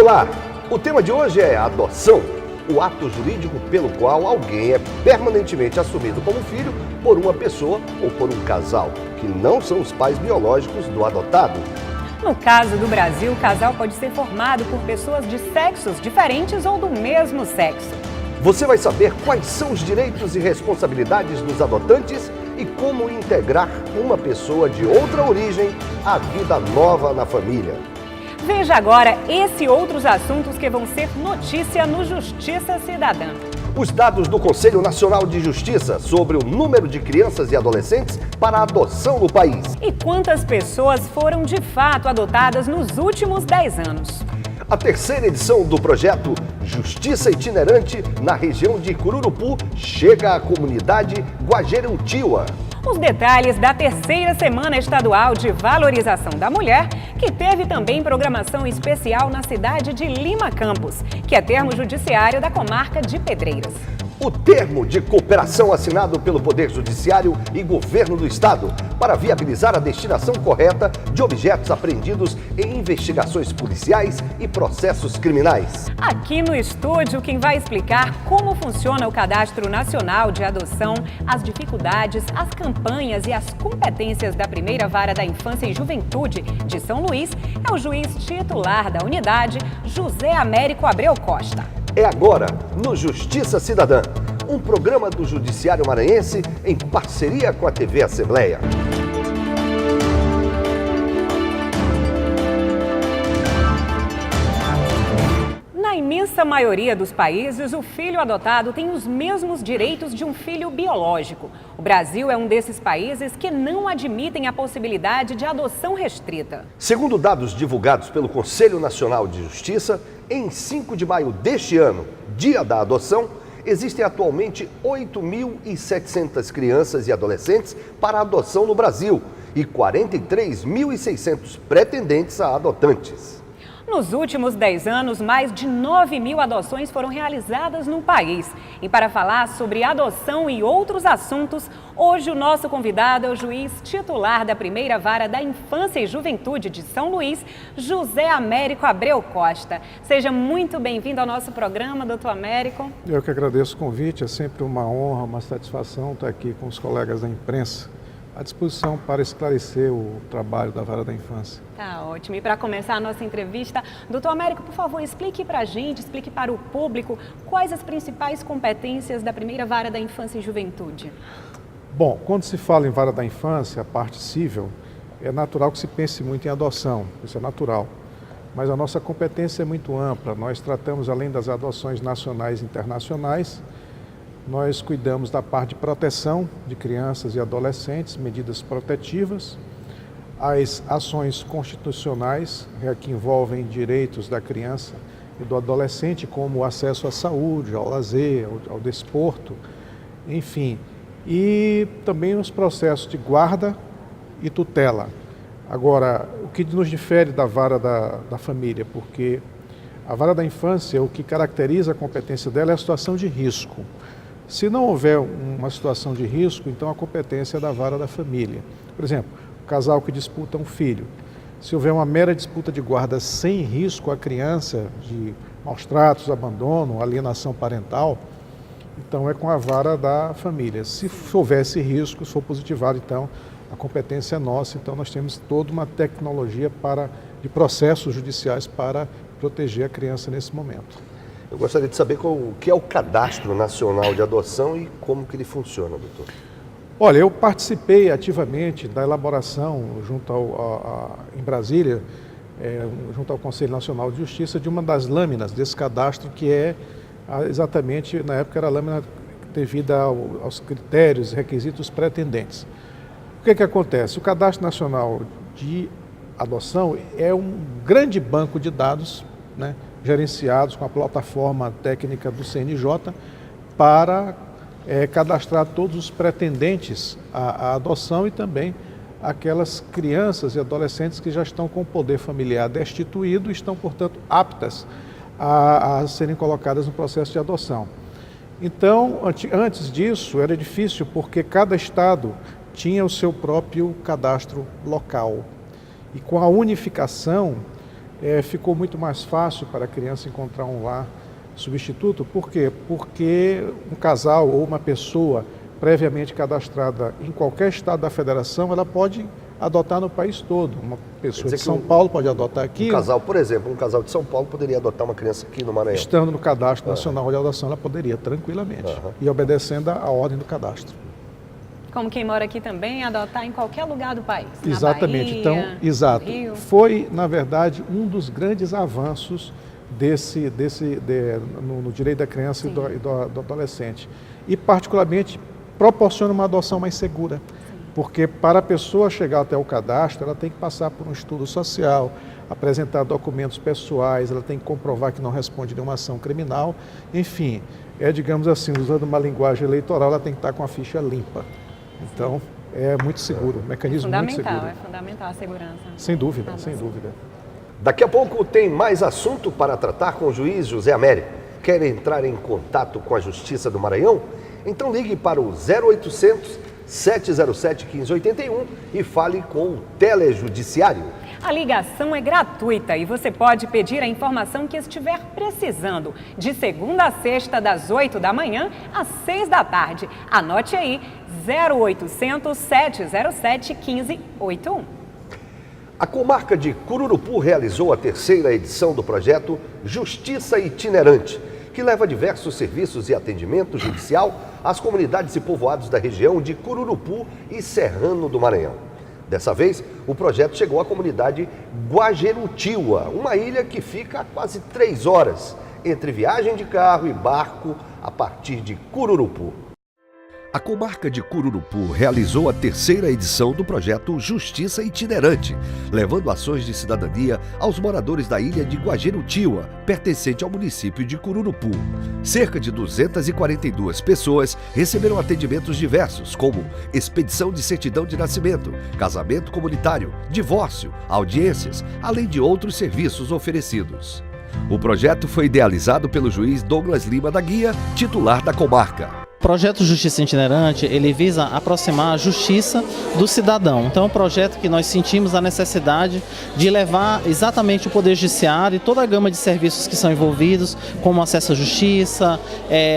Olá, o tema de hoje é adoção, o ato jurídico pelo qual alguém é permanentemente assumido como filho por uma pessoa ou por um casal, que não são os pais biológicos do adotado. No caso do Brasil, o casal pode ser formado por pessoas de sexos diferentes ou do mesmo sexo. Você vai saber quais são os direitos e responsabilidades dos adotantes e como integrar uma pessoa de outra origem à vida nova na família. Veja agora esse e outros assuntos que vão ser notícia no Justiça Cidadã. Os dados do Conselho Nacional de Justiça sobre o número de crianças e adolescentes para adoção no país. E quantas pessoas foram de fato adotadas nos últimos 10 anos. A terceira edição do projeto Justiça Itinerante na região de Cururupu chega à comunidade Guajerutiwa. Os detalhes da terceira Semana Estadual de Valorização da Mulher, que teve também programação especial na cidade de Lima Campos, que é termo judiciário da comarca de Pedreiras. O termo de cooperação assinado pelo Poder Judiciário e Governo do Estado para viabilizar a destinação correta de objetos apreendidos em investigações policiais e processos criminais. Aqui no estúdio, quem vai explicar como funciona o Cadastro Nacional de Adoção, as dificuldades, as campanhas e as competências da Primeira Vara da Infância e Juventude de São Luís é o juiz titular da unidade, José Américo Abreu Costa. É agora, no Justiça Cidadã, um programa do Judiciário Maranhense em parceria com a TV Assembleia. Na imensa maioria dos países, o filho adotado tem os mesmos direitos de um filho biológico. O Brasil é um desses países que não admitem a possibilidade de adoção restrita. Segundo dados divulgados pelo Conselho Nacional de Justiça, em 5 de maio deste ano, dia da adoção, existem atualmente 8.700 crianças e adolescentes para adoção no Brasil e 43.600 pretendentes a adotantes. Nos últimos 10 anos, mais de 9.000 adoções foram realizadas no país. E para falar sobre adoção e outros assuntos, hoje o nosso convidado é o juiz titular da Primeira Vara da Infância e Juventude de São Luís, José Américo Abreu Costa. Seja muito bem-vindo ao nosso programa, doutor Américo. Eu que agradeço o convite, é sempre uma honra, uma satisfação estar aqui com os colegas da imprensa, à disposição para esclarecer o trabalho da Vara da Infância. Tá ótimo. E para começar a nossa entrevista, doutor Américo, por favor, explique para a gente, explique para o público quais as principais competências da Primeira Vara da Infância e Juventude. Bom, quando se fala em Vara da Infância, a parte civil, é natural que se pense muito em adoção, isso é natural. Mas a nossa competência é muito ampla, nós tratamos além das adoções nacionais e internacionais, nós cuidamos da parte de proteção de crianças e adolescentes, medidas protetivas, as ações constitucionais que envolvem direitos da criança e do adolescente, como o acesso à saúde, ao lazer, ao desporto, enfim. E também os processos de guarda e tutela. Agora, o que nos difere da vara da família, porque a vara da infância, o que caracteriza a competência dela é a situação de risco. Se não houver uma situação de risco, então a competência é da vara da família. Por exemplo, o casal que disputa um filho. Se houver uma mera disputa de guarda sem risco à criança, de maus tratos, abandono, alienação parental, então é com a vara da família. Se houvesse risco, se for positivado, então a competência é nossa. Então nós temos toda uma tecnologia de processos judiciais para proteger a criança nesse momento. Eu gostaria de saber o que é o Cadastro Nacional de Adoção e como que ele funciona, doutor. Olha, eu participei ativamente da elaboração em Brasília, junto ao Conselho Nacional de Justiça, de uma das lâminas desse cadastro, que é exatamente, na época era a lâmina devida aos critérios e requisitos pretendentes. O que acontece? O Cadastro Nacional de Adoção é um grande banco de dados, né, gerenciados com a plataforma técnica do CNJ para cadastrar todos os pretendentes à adoção e também aquelas crianças e adolescentes que já estão com o poder familiar destituído e estão, portanto, aptas a serem colocadas no processo de adoção. Então, antes disso, era difícil porque cada estado tinha o seu próprio cadastro local. E com a unificação, ficou muito mais fácil para a criança encontrar um lar substituto. Por quê? Porque um casal ou uma pessoa previamente cadastrada em qualquer estado da federação, ela pode adotar no país todo. Uma pessoa de São Paulo pode adotar aqui. Um casal, por exemplo, um casal de São Paulo poderia adotar uma criança aqui no Maranhão. Estando no Cadastro Nacional de Adoção, ela poderia tranquilamente. E obedecendo à ordem do cadastro. Como quem mora aqui também, adotar em qualquer lugar do país. Exatamente. Bahia, Então, exato. Rio. Foi, na verdade, um dos grandes avanços no direito da criança e do adolescente. E, particularmente, proporciona uma adoção mais segura. Porque para a pessoa chegar até o cadastro, ela tem que passar por um estudo social, apresentar documentos pessoais, ela tem que comprovar que não responde nenhuma ação criminal. Enfim, digamos assim, usando uma linguagem eleitoral, ela tem que estar com a ficha limpa. Então, é muito seguro, um mecanismo muito seguro. É fundamental a segurança. Sem dúvida, sem dúvida. Daqui a pouco tem mais assunto para tratar com o juiz José Américo. Quer entrar em contato com a Justiça do Maranhão? Então ligue para o 0800 707 1581 e fale com o Telejudiciário. A ligação é gratuita e você pode pedir a informação que estiver precisando, de segunda a sexta, das 8 da manhã às 6 da tarde. Anote aí, 0800 707 1581. A comarca de Cururupu realizou a terceira edição do projeto Justiça Itinerante, que leva diversos serviços e atendimento judicial às comunidades e povoados da região de Cururupu e Serrano do Maranhão. Dessa vez, o projeto chegou à comunidade Guajerutiwa, uma ilha que fica a quase 3 horas entre viagem de carro e barco a partir de Cururupu. A comarca de Cururupu realizou a terceira edição do projeto Justiça Itinerante, levando ações de cidadania aos moradores da ilha de Guajerutiwa, pertencente ao município de Cururupu. Cerca de 242 pessoas receberam atendimentos diversos, como expedição de certidão de nascimento, casamento comunitário, divórcio, audiências, além de outros serviços oferecidos. O projeto foi idealizado pelo juiz Douglas Lima da Guia, titular da comarca. O projeto Justiça Itinerante, ele visa aproximar a justiça do cidadão. Então é um projeto que nós sentimos a necessidade de levar exatamente o Poder Judiciário e toda a gama de serviços que são envolvidos, como acesso à justiça,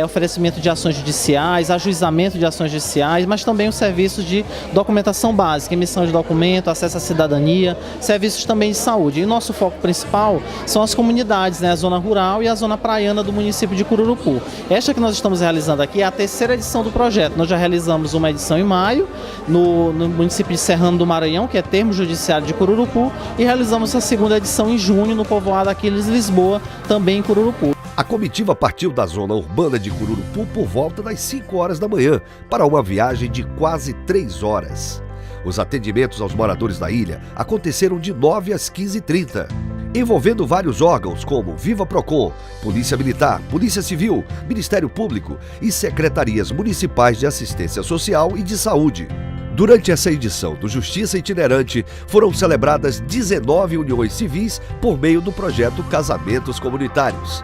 oferecimento de ações judiciais, ajuizamento de ações judiciais, mas também os serviços de documentação básica, emissão de documento, acesso à cidadania, serviços também de saúde. E o nosso foco principal são as comunidades, a zona rural e a zona praiana do município de Cururupu. Esta que nós estamos realizando aqui é a terceira edição do projeto. Nós já realizamos uma edição em maio, no município de Serrano do Maranhão, que é termo judiciário de Cururupu, e realizamos a segunda edição em junho, no povoado Aquiles Lisboa, também em Cururupu. A comitiva partiu da zona urbana de Cururupu por volta das 5 horas da manhã, para uma viagem de quase 3 horas. Os atendimentos aos moradores da ilha aconteceram de 9 às 15h30. Envolvendo vários órgãos como Viva Procon, Polícia Militar, Polícia Civil, Ministério Público e Secretarias Municipais de Assistência Social e de Saúde. Durante essa edição do Justiça Itinerante, foram celebradas 19 uniões civis por meio do projeto Casamentos Comunitários.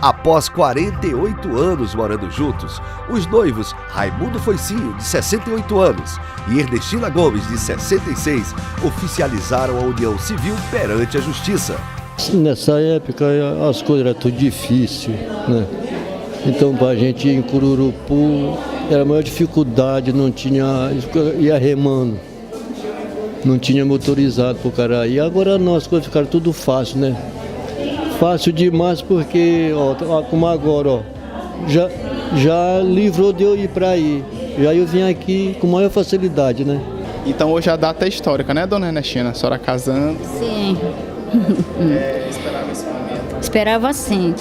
Após 48 anos morando juntos, os noivos Raimundo Foicinho, de 68 anos, e Ernestina Gomes, de 66, oficializaram a união civil perante a justiça. Nessa época as coisas eram tudo difíceis, né? Então para a gente ir em Cururupu era a maior dificuldade, não tinha, ia remando, não tinha motorizado para o cara. E agora não, as coisas ficaram tudo fácil, né? Fácil demais porque, como agora, já livrou de eu ir para aí. Já eu vim aqui com maior facilidade, né? Então hoje a data é histórica, né, dona Ernestina? A senhora casando. Sim. Esperava esse momento. Esperava sim.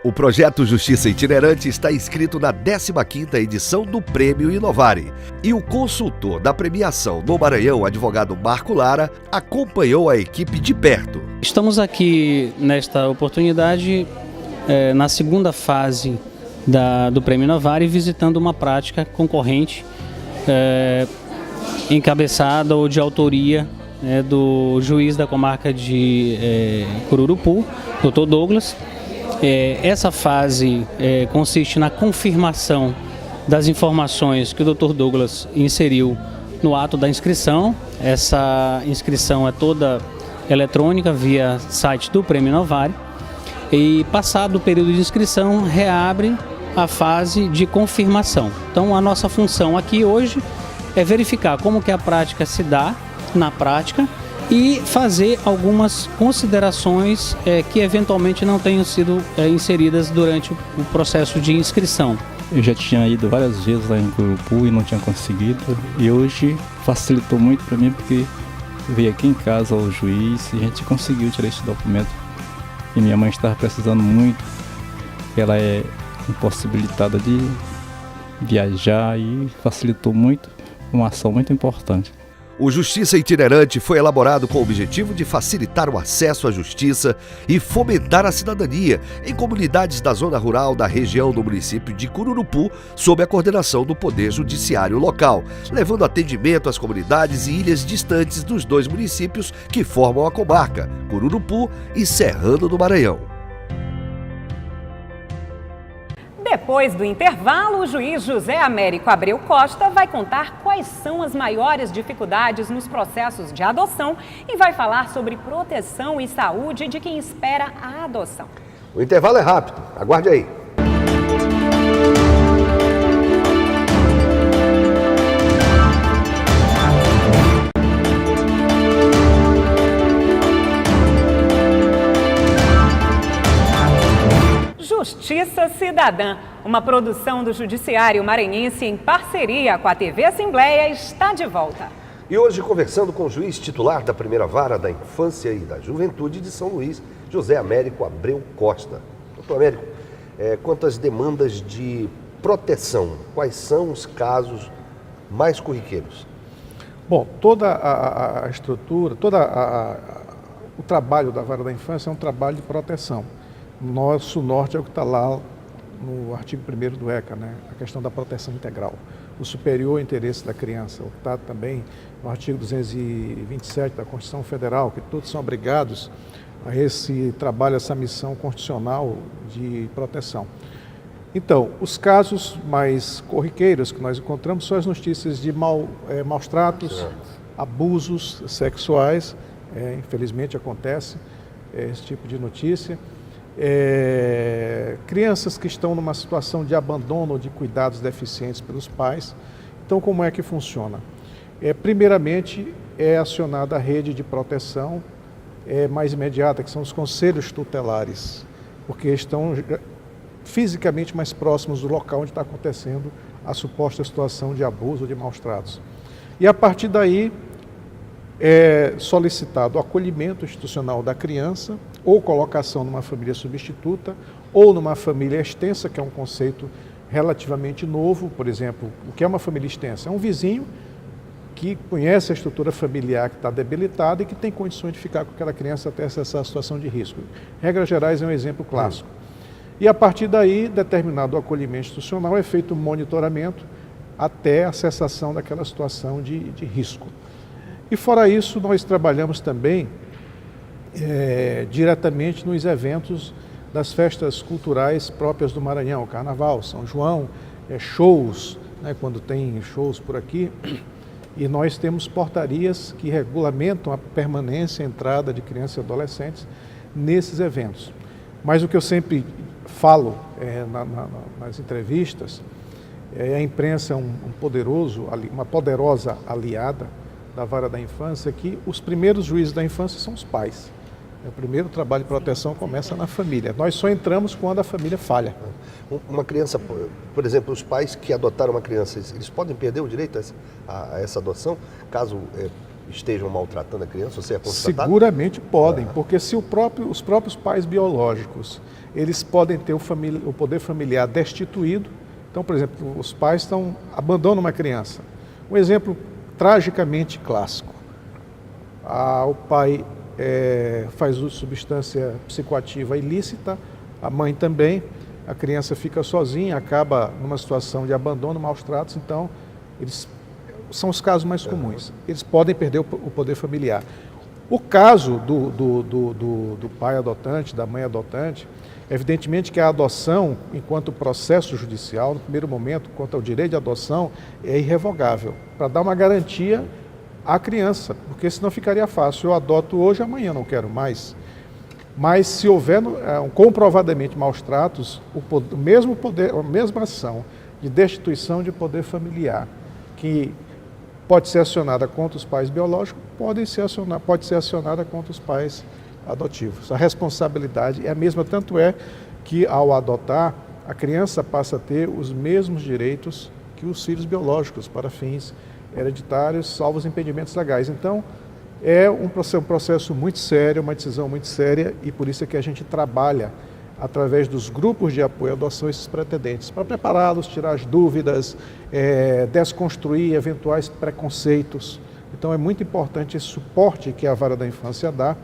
O projeto Justiça Itinerante está inscrito na 15ª edição do Prêmio Inovare. E o consultor da premiação no Maranhão, advogado Marco Lara, acompanhou a equipe de perto. Estamos aqui nesta oportunidade, na segunda fase do Prêmio Inovare, visitando uma prática concorrente, encabeçada ou de autoria do juiz da comarca de Cururupu, Dr. Douglas. Essa fase consiste na confirmação das informações que o Dr. Douglas inseriu no ato da inscrição. Essa inscrição é toda eletrônica via site do Prêmio Novare e, passado o período de inscrição, reabre a fase de confirmação. Então, a nossa função aqui hoje é verificar como que a prática se dá na prática e fazer algumas considerações que eventualmente não tenham sido inseridas durante o processo de inscrição. Eu já tinha ido várias vezes lá em Cururupu e não tinha conseguido, e hoje facilitou muito para mim porque veio aqui em casa o juiz e a gente conseguiu tirar esse documento. E minha mãe estava precisando muito, ela é impossibilitada de viajar e facilitou muito, uma ação muito importante. O Justiça Itinerante foi elaborado com o objetivo de facilitar o acesso à justiça e fomentar a cidadania em comunidades da zona rural da região do município de Cururupu, sob a coordenação do Poder Judiciário local, levando atendimento às comunidades e ilhas distantes dos 2 municípios que formam a comarca, Cururupu e Serrano do Maranhão. Depois do intervalo, o juiz José Américo Abreu Costa vai contar quais são as maiores dificuldades nos processos de adoção e vai falar sobre proteção e saúde de quem espera a adoção. O intervalo é rápido, aguarde aí. Justiça Cidadã, uma produção do Judiciário Maranhense em parceria com a TV Assembleia, está de volta. E hoje conversando com o juiz titular da primeira vara da Infância e da Juventude de São Luís, José Américo Abreu Costa. Doutor Américo, quanto às demandas de proteção, quais são os casos mais corriqueiros? Bom, toda a estrutura, o trabalho da vara da infância é um trabalho de proteção. Nosso norte é o que está lá no artigo 1º do ECA, né? A questão da proteção integral, o superior interesse da criança, o que está também no artigo 227 da Constituição Federal, que todos são obrigados a esse trabalho, essa missão constitucional de proteção. Então, os casos mais corriqueiros que nós encontramos são as notícias de maus tratos, abusos sexuais, infelizmente acontece esse tipo de notícia. Crianças que estão numa situação de abandono ou de cuidados deficientes pelos pais. Então, como é que funciona? Primeiramente, é acionada a rede de proteção mais imediata, que são os conselhos tutelares, porque estão fisicamente mais próximos do local onde está acontecendo a suposta situação de abuso ou de maus tratos. E a partir daí é solicitado o acolhimento institucional da criança, ou colocação numa família substituta, ou numa família extensa, que é um conceito relativamente novo. Por exemplo, o que é uma família extensa? É um vizinho que conhece a estrutura familiar que está debilitada e que tem condições de ficar com aquela criança até essa situação de risco. Regras gerais é um exemplo clássico. E a partir daí, determinado o acolhimento institucional, é feito um monitoramento até a cessação daquela situação de risco. E fora isso, nós trabalhamos também diretamente nos eventos das festas culturais próprias do Maranhão, Carnaval, São João, shows, né, quando tem shows por aqui, e nós temos portarias que regulamentam a permanência e entrada de crianças e adolescentes nesses eventos. Mas o que eu sempre falo nas entrevistas, a imprensa é uma poderosa aliada da vara da infância, que os primeiros juízes da infância são os pais. O primeiro trabalho de proteção começa na família. Nós só entramos quando a família falha. Uma criança, por exemplo, os pais que adotaram uma criança, eles podem perder o direito a essa adoção, caso estejam maltratando a criança, ou seja, constatado? Seguramente podem, porque se os próprios pais biológicos, eles podem ter o poder familiar destituído. Então, por exemplo, os pais abandonam uma criança. Um exemplo tragicamente clássico. O pai faz uso de substância psicoativa ilícita, a mãe também, a criança fica sozinha, acaba numa situação de abandono, maus tratos. Então, são os casos mais comuns. Eles podem perder o poder familiar. O caso do pai adotante, da mãe adotante, evidentemente que a adoção, enquanto processo judicial, no primeiro momento, quanto ao direito de adoção, é irrevogável. Para dar uma garantia à criança, porque senão ficaria fácil. Eu adoto hoje, amanhã não quero mais. Mas se houver comprovadamente maus tratos, o mesmo poder, a mesma ação de destituição de poder familiar, que pode ser acionada contra os pais biológicos, pode ser acionada contra os pais adotivos. A responsabilidade é a mesma, tanto é que ao adotar, a criança passa a ter os mesmos direitos que os filhos biológicos para fins hereditários, salvo os impedimentos legais. Então, é um processo muito sério, uma decisão muito séria, e por isso é que a gente trabalha através dos grupos de apoio à adoção esses pretendentes, para prepará-los, tirar as dúvidas, desconstruir eventuais preconceitos. Então é muito importante esse suporte que a Vara da Infância dá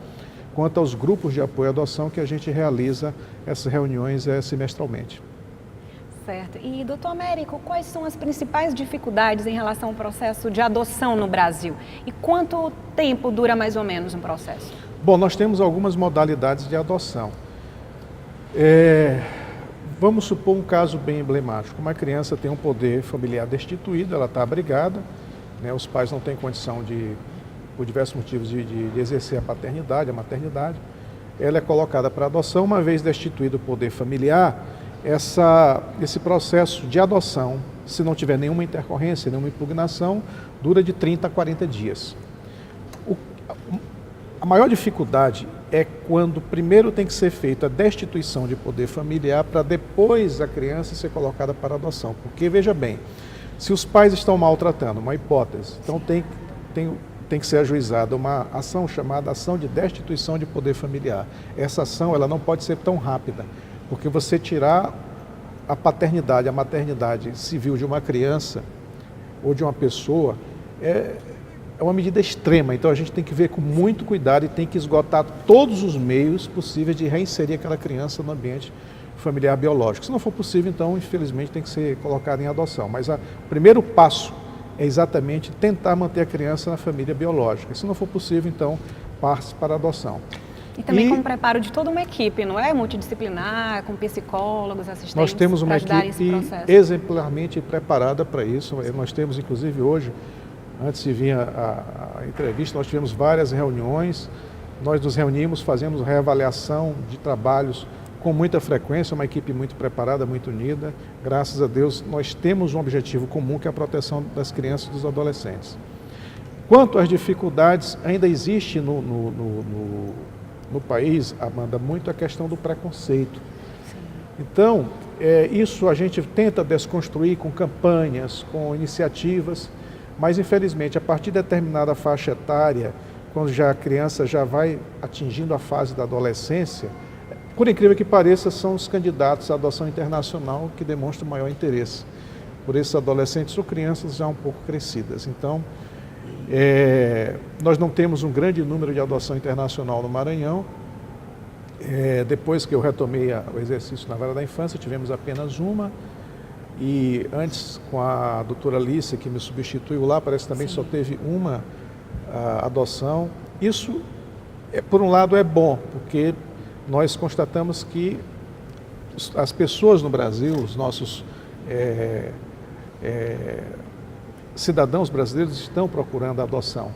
quanto aos grupos de apoio à adoção, que a gente realiza essas reuniões semestralmente. Certo. E, doutor Américo, quais são as principais dificuldades em relação ao processo de adoção no Brasil? E quanto tempo dura mais ou menos um processo? Bom, nós temos algumas modalidades de adoção. Vamos supor um caso bem emblemático. Uma criança tem um poder familiar destituído, ela está abrigada, né, os pais não têm condição por diversos motivos, de exercer a paternidade, a maternidade. Ela é colocada para adoção. Uma vez destituído o poder familiar, esse processo de adoção, se não tiver nenhuma intercorrência, nenhuma impugnação, dura de 30 a 40 dias. A maior dificuldade é quando primeiro tem que ser feita a destituição de poder familiar para depois a criança ser colocada para adoção. Porque, veja bem, se os pais estão maltratando, uma hipótese, então tem que ser ajuizada uma ação chamada ação de destituição de poder familiar. Essa ação ela não pode ser tão rápida, porque você tirar a paternidade, a maternidade civil de uma criança ou de uma pessoa é uma medida extrema. Então a gente tem que ver com muito cuidado e tem que esgotar todos os meios possíveis de reinserir aquela criança no ambiente familiar biológico. Se não for possível, então, infelizmente, tem que ser colocada em adoção. Mas o primeiro passo é exatamente tentar manter a criança na família biológica. Se não for possível, então, parte para a adoção. E também com o preparo de toda uma equipe, não é? Multidisciplinar, com psicólogos, assistentes. Nós temos uma equipe exemplarmente preparada para isso. Nós temos, inclusive, hoje, antes de vir a entrevista, nós tivemos várias reuniões. Nós nos reunimos, fazemos reavaliação de trabalhos com muita frequência, uma equipe muito preparada, muito unida. Graças a Deus, nós temos um objetivo comum, que é a proteção das crianças e dos adolescentes. Quanto às dificuldades, ainda existe no país, Amanda, muito a questão do preconceito. Então, isso a gente tenta desconstruir com campanhas, com iniciativas, mas infelizmente, a partir de determinada faixa etária, quando a criança já vai atingindo a fase da adolescência, por incrível que pareça, são os candidatos à adoção internacional que demonstram maior interesse por esses adolescentes ou crianças já um pouco crescidas. Então, nós não temos um grande número de adoção internacional no Maranhão. Depois que eu retomei o exercício na Vara da Infância, tivemos apenas uma. E antes, com a doutora Alice, que me substituiu lá, parece que também só teve uma adoção. Isso, por um lado, é bom, porque nós constatamos que as pessoas no Brasil, os nossos cidadãos brasileiros estão procurando a adoção.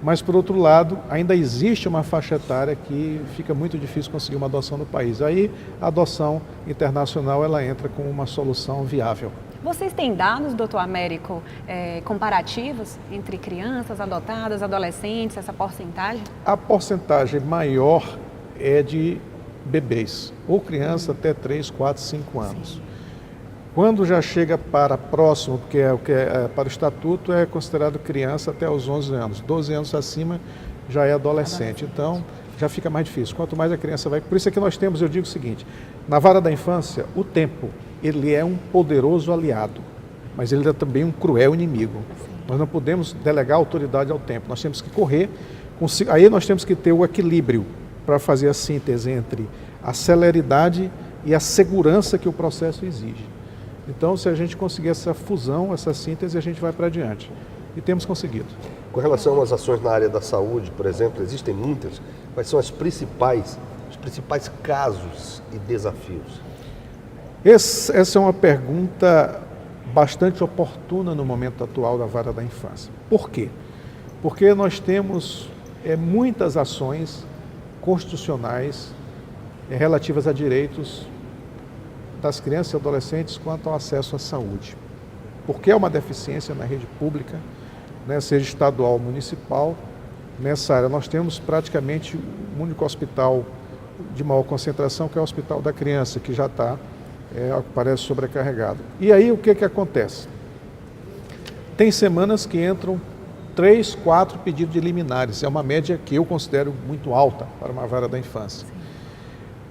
Mas, por outro lado, ainda existe uma faixa etária que fica muito difícil conseguir uma adoção no país. Aí, a adoção internacional, ela entra como uma solução viável. Vocês têm dados, doutor Américo, comparativos entre crianças adotadas, adolescentes, essa porcentagem? A porcentagem maior é de bebês, ou criança até 3, 4, 5 anos. Sim. Quando já chega para próximo, porque é o que para o estatuto, é considerado criança até os 11 anos. 12 anos acima já é adolescente. Então, já fica mais difícil. Quanto mais a criança vai... Por isso é que nós temos, eu digo o seguinte, na Vara da Infância, o tempo, ele é um poderoso aliado, mas ele é também um cruel inimigo. Nós não podemos delegar autoridade ao tempo, nós temos que correr, aí nós temos que ter o equilíbrio para fazer a síntese entre a celeridade e a segurança que o processo exige. Então, se a gente conseguir essa fusão, essa síntese, a gente vai para adiante. E temos conseguido. Com relação às ações na área da saúde, por exemplo, existem muitas. Quais são os principais casos e desafios? Essa é uma pergunta bastante oportuna no momento atual da Vara da Infância. Por quê? Porque nós temos muitas ações constitucionais relativas a direitos das crianças e adolescentes quanto ao acesso à saúde. Porque é uma deficiência na rede pública, né, seja estadual ou municipal, nessa área. Nós temos praticamente o único hospital de maior concentração, que é o Hospital da Criança, que já está, parece, sobrecarregado. E aí o que acontece? Tem semanas que entram 3, 4 pedidos de liminares. É uma média que eu considero muito alta para uma vara da infância.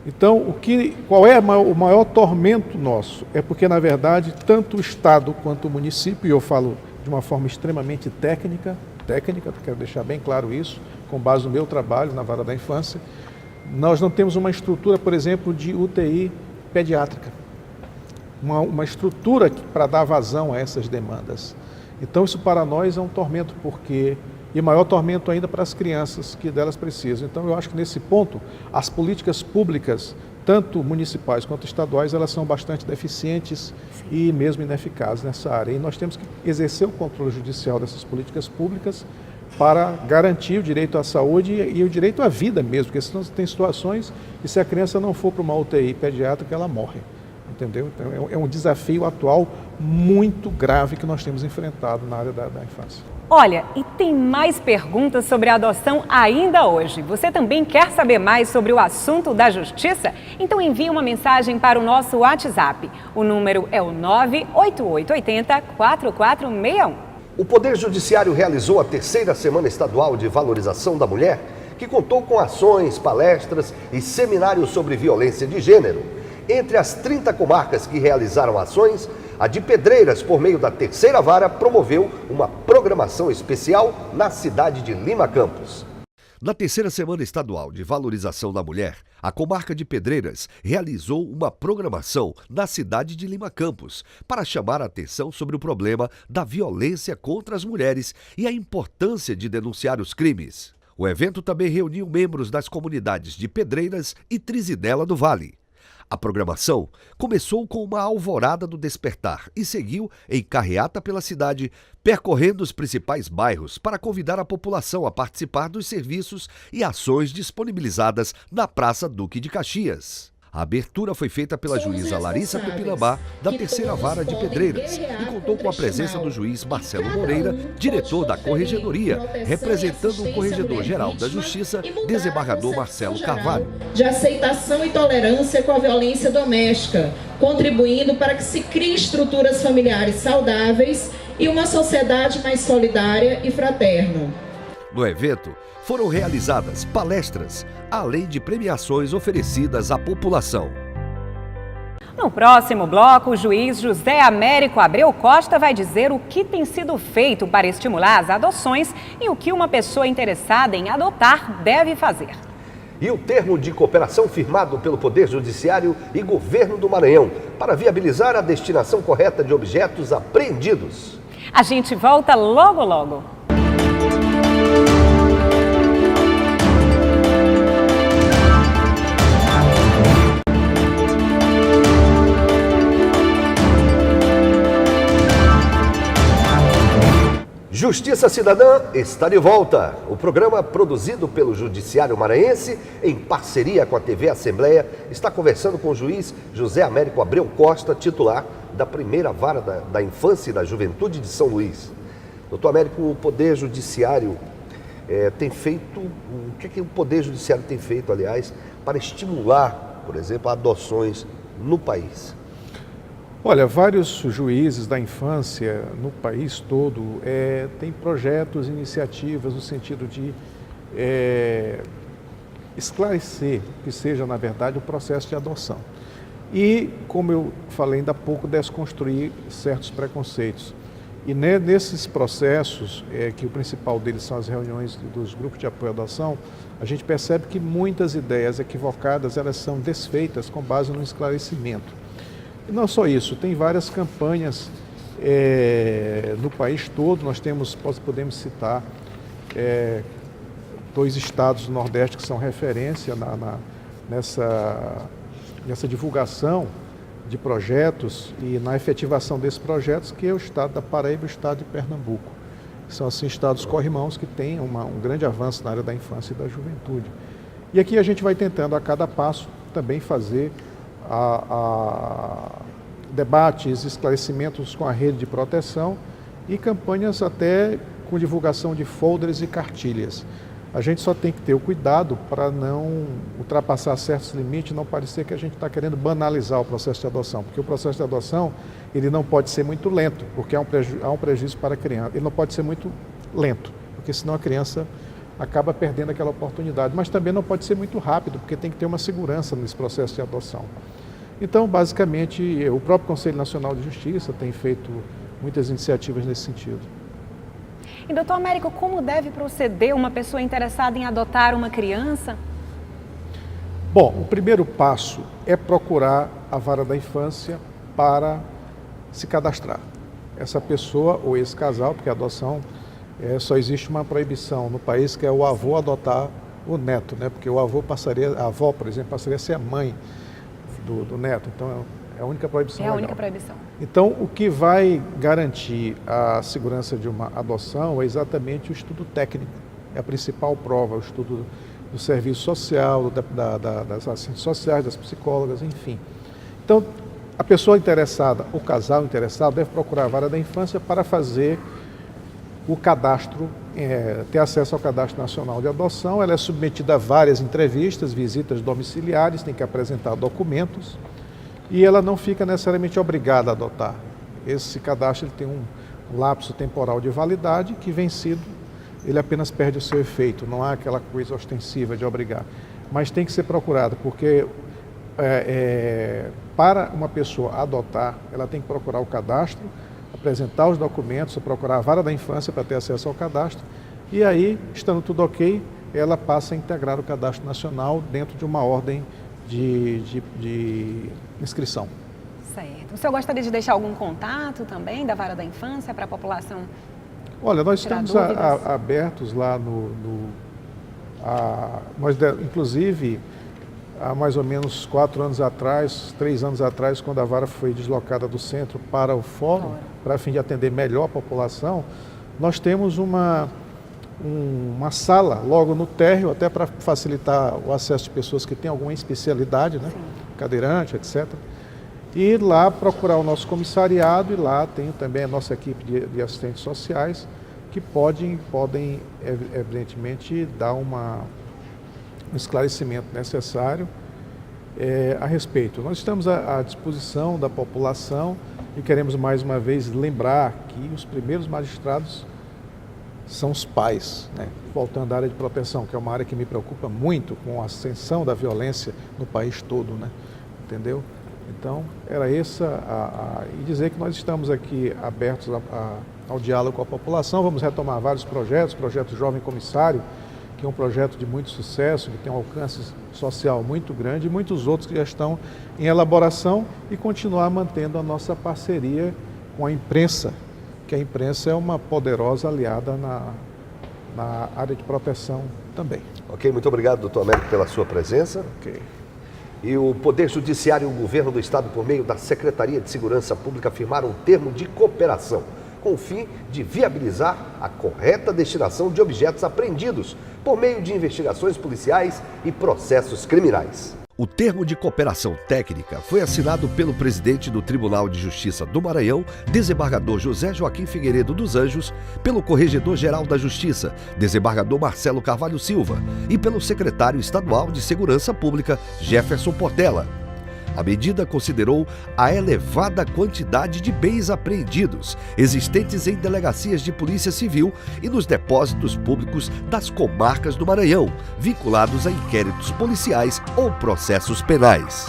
Então, qual é o maior tormento nosso? É porque, na verdade, tanto o Estado quanto o município, e eu falo de uma forma extremamente técnica, quero deixar bem claro isso, com base no meu trabalho na vara da infância, nós não temos uma estrutura, por exemplo, de UTI pediátrica, uma estrutura para dar vazão a essas demandas. Então, isso para nós é um tormento, e maior tormento ainda para as crianças que delas precisam. Então, eu acho que nesse ponto, as políticas públicas, tanto municipais quanto estaduais, elas são bastante deficientes e mesmo ineficazes nessa área. E nós temos que exercer o controle judicial dessas políticas públicas para garantir o direito à saúde e o direito à vida mesmo, porque senão tem situações que, se a criança não for para uma UTI pediátrica, ela morre. Entendeu? Então, é um desafio atual muito grave que nós temos enfrentado na área da infância. Olha, e tem mais perguntas sobre a adoção ainda hoje. Você também quer saber mais sobre o assunto da justiça? Então envie uma mensagem para o nosso WhatsApp. O número é o 98880-4461. O Poder Judiciário realizou a 3ª Semana Estadual de Valorização da Mulher, que contou com ações, palestras e seminários sobre violência de gênero. Entre as 30 comarcas que realizaram ações, a de Pedreiras, por meio da 3ª Vara, promoveu uma programação especial na cidade de Lima Campos. Na 3ª Semana Estadual de Valorização da Mulher, a comarca de Pedreiras realizou uma programação na cidade de Lima Campos para chamar a atenção sobre o problema da violência contra as mulheres e a importância de denunciar os crimes. O evento também reuniu membros das comunidades de Pedreiras e Trizidela do Vale. A programação começou com uma alvorada do despertar e seguiu em carreata pela cidade, percorrendo os principais bairros para convidar a população a participar dos serviços e ações disponibilizadas na Praça Duque de Caxias. A abertura foi feita pela juíza Larissa Tupinambá, da 3ª Vara de Pedreiras, e contou com a presença do juiz Marcelo Moreira, diretor da Corregedoria, representando o Corregedor-Geral da Justiça, desembargador Marcelo Carvalho. De aceitação e tolerância com a violência doméstica, contribuindo para que se criem estruturas familiares saudáveis e uma sociedade mais solidária e fraterna. No evento, foram realizadas palestras, além de premiações oferecidas à população. No próximo bloco, o juiz José Américo Abreu Costa vai dizer o que tem sido feito para estimular as adoções e o que uma pessoa interessada em adotar deve fazer. E o termo de cooperação firmado pelo Poder Judiciário e Governo do Maranhão para viabilizar a destinação correta de objetos apreendidos. A gente volta logo, logo. Justiça Cidadã está de volta. O programa, produzido pelo Judiciário Maranhense, em parceria com a TV Assembleia, está conversando com o juiz José Américo Abreu Costa, titular da 1ª Vara da Infância e da Juventude de São Luís. Doutor Américo, o Poder Judiciário tem feito... O que o Poder Judiciário tem feito, aliás, para estimular, por exemplo, adoções no país? Olha, vários juízes da infância no país todo têm projetos, iniciativas no sentido de esclarecer que seja, na verdade, o processo de adoção. E, como eu falei ainda há pouco, desconstruir certos preconceitos. E nesses processos, que o principal deles são as reuniões dos grupos de apoio à adoção, a gente percebe que muitas ideias equivocadas, elas são desfeitas com base no esclarecimento. E não só isso, tem várias campanhas no país todo. Nós podemos citar 2 estados do Nordeste que são referência nessa divulgação de projetos e na efetivação desses projetos, que é o estado da Paraíba e o estado de Pernambuco. que são assim estados corrimãos que têm um grande avanço na área da infância e da juventude. E aqui a gente vai tentando a cada passo também fazer debates, esclarecimentos com a rede de proteção e campanhas até com divulgação de folders e cartilhas. A gente só tem que ter o cuidado para não ultrapassar certos limites, não parecer que a gente está querendo banalizar o processo de adoção, porque o processo de adoção ele não pode ser muito lento, porque há um prejuízo para a criança. Ele não pode ser muito lento, porque senão a criança acaba perdendo aquela oportunidade, mas também não pode ser muito rápido, porque tem que ter uma segurança nesse processo de adoção. Então, basicamente, o próprio Conselho Nacional de Justiça tem feito muitas iniciativas nesse sentido. E, doutor Américo, como deve proceder uma pessoa interessada em adotar uma criança? Bom, o primeiro passo é procurar a vara da infância para se cadastrar. Essa pessoa ou esse casal, porque a adoção só existe uma proibição no país, que é o avô adotar o neto, né? Porque o avô a avó, por exemplo, passaria a ser a mãe do neto. Então, é a única proibição. É a única proibição. Então, o que vai garantir a segurança de uma adoção é exatamente o estudo técnico. É a principal prova, o estudo do serviço social, das assistentes sociais, das psicólogas, enfim. Então, a pessoa interessada, o casal interessado, deve procurar a vara da infância para fazer o cadastro, ter acesso ao Cadastro Nacional de Adoção. Ela é submetida a várias entrevistas, visitas domiciliares, tem que apresentar documentos e ela não fica necessariamente obrigada a adotar. Esse cadastro ele tem um lapso temporal de validade que, vencido, ele apenas perde o seu efeito, não há aquela coisa ostensiva de obrigar. Mas tem que ser procurado, porque para uma pessoa adotar, ela tem que procurar o cadastro, apresentar os documentos, procurar a vara da infância para ter acesso ao cadastro e aí, estando tudo ok, ela passa a integrar o cadastro nacional dentro de uma ordem de inscrição. Certo. O senhor gostaria de deixar algum contato também da vara da infância para a população? Olha, nós estamos abertos lá inclusive, há mais ou menos 4 anos atrás, 3 anos atrás, quando a vara foi deslocada do centro para o fórum, para a fim de atender melhor a população, nós temos uma sala logo no térreo, até para facilitar o acesso de pessoas que têm alguma especialidade, né? Cadeirante, etc. E lá procurar o nosso comissariado, e lá tem também a nossa equipe de assistentes sociais, que podem evidentemente, dar um esclarecimento necessário a respeito. Nós estamos à disposição da população e queremos mais uma vez lembrar que os primeiros magistrados são os pais, né? Voltando à área de proteção, que é uma área que me preocupa muito com a ascensão da violência no país todo, né? Entendeu? Então, era essa e dizer que nós estamos aqui abertos ao diálogo com a população. Vamos retomar vários projetos, o projeto Jovem Comissário, que é um projeto de muito sucesso, que tem um alcance social muito grande, e muitos outros que já estão em elaboração, e continuar mantendo a nossa parceria com a imprensa, que a imprensa é uma poderosa aliada na área de proteção também. Ok, muito obrigado, doutor Américo, pela sua presença. Ok. E o Poder Judiciário e o Governo do Estado, por meio da Secretaria de Segurança Pública, firmaram um termo de cooperação, com o fim de viabilizar a correta destinação de objetos apreendidos por meio de investigações policiais e processos criminais. O termo de cooperação técnica foi assinado pelo presidente do Tribunal de Justiça do Maranhão, desembargador José Joaquim Figueiredo dos Anjos, pelo Corregedor-Geral da Justiça, desembargador Marcelo Carvalho Silva, e pelo secretário estadual de Segurança Pública, Jefferson Portela. A medida considerou a elevada quantidade de bens apreendidos existentes em delegacias de polícia civil e nos depósitos públicos das comarcas do Maranhão, vinculados a inquéritos policiais ou processos penais.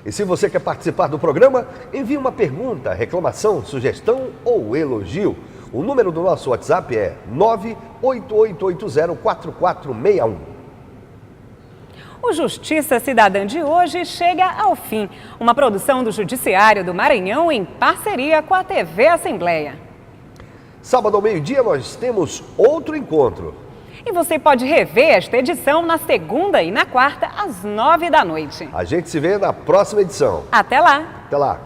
E se você quer participar do programa, envie uma pergunta, reclamação, sugestão ou elogio. O número do nosso WhatsApp é 988804461. O Justiça Cidadã de hoje chega ao fim. Uma produção do Judiciário do Maranhão em parceria com a TV Assembleia. Sábado ao meio-dia nós temos outro encontro. E você pode rever esta edição na segunda e na quarta, às 9 da noite. A gente se vê na próxima edição. Até lá! Até lá!